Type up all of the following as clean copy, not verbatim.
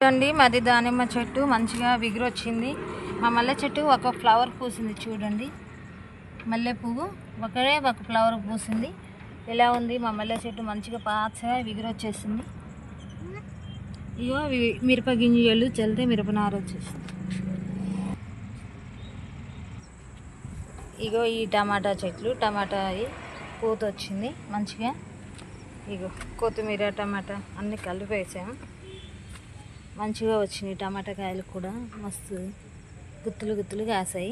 చూడండి మాది దానిమ్మ చెట్టు మంచిగా విగురొచ్చింది. మా మల్లె చెట్టు ఒక ఫ్లవర్ పూసింది. చూడండి మల్లె పువ్వు ఒక ఫ్లవర్ పూసింది. ఎలా ఉంది మా మల్లె చెట్టు మంచిగా పచ్చగా విగురొచ్చేసింది. ఇగో మిరప గింజలు చల్లితే మిరపనారు వచ్చేసింది. ఇగో ఈ టమాటా చెట్లు టమాటా పూత వచ్చింది మంచిగా. ఇగో కొత్తిమీర టమాటా అన్నీ కలిపి వేసాము. మంచిగా వచ్చినాయి టమాటా కాయలు కూడా మస్తు గుత్తులు గుత్తులు కాసాయి.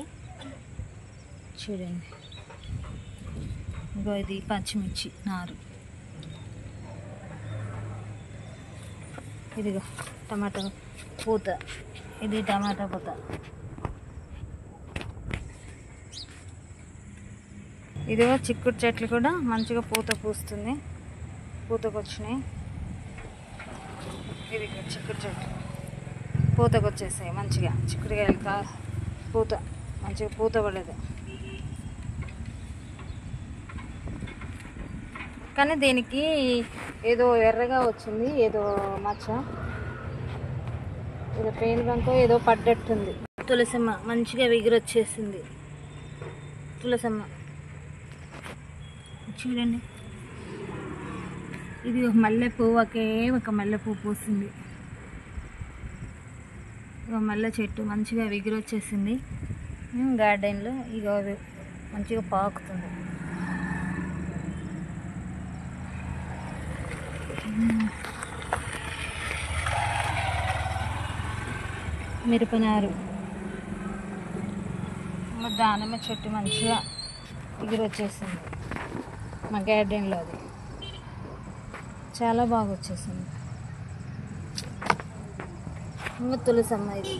చూడండి ఇంకో ఇది పచ్చిమిర్చి నారు. ఇదిగో టమాటా పూత, ఇది టమాటా పూత. ఇదిగో చిక్కుడు చెట్లు కూడా మంచిగా పూత పూస్తుంది, పూతకొచ్చినాయి. ఇది చిక్కుడు చెట్లు పూతకు వచ్చేసాయి మంచిగా. చిక్కుడుకాయలు పూత మంచిగా పూత పడేది. కానీ దీనికి ఏదో ఎర్రగా వచ్చింది, ఏదో మచ్చ, ఏదో పెయిన్ బంకో ఏదో పడ్డట్టుంది. తులసమ్మ మంచిగా విగురొచ్చేసింది. తులసమ్మ చూడండి. ఇది ఒక మల్లె పువ్వు, ఒక మల్లె పువ్వు పూసింది. ఇక మల్లె చెట్టు మంచిగా విగురొచ్చేసింది గార్డెన్లో. ఇక మంచిగా పాకుతుంది. మిరపనారు. మా దానిమ్మ చెట్టు మంచిగా విగురొచ్చేసింది మా గార్డెన్లో. అది చాలా బాగా వచ్చేసింది. తులసమ్మ ఇది.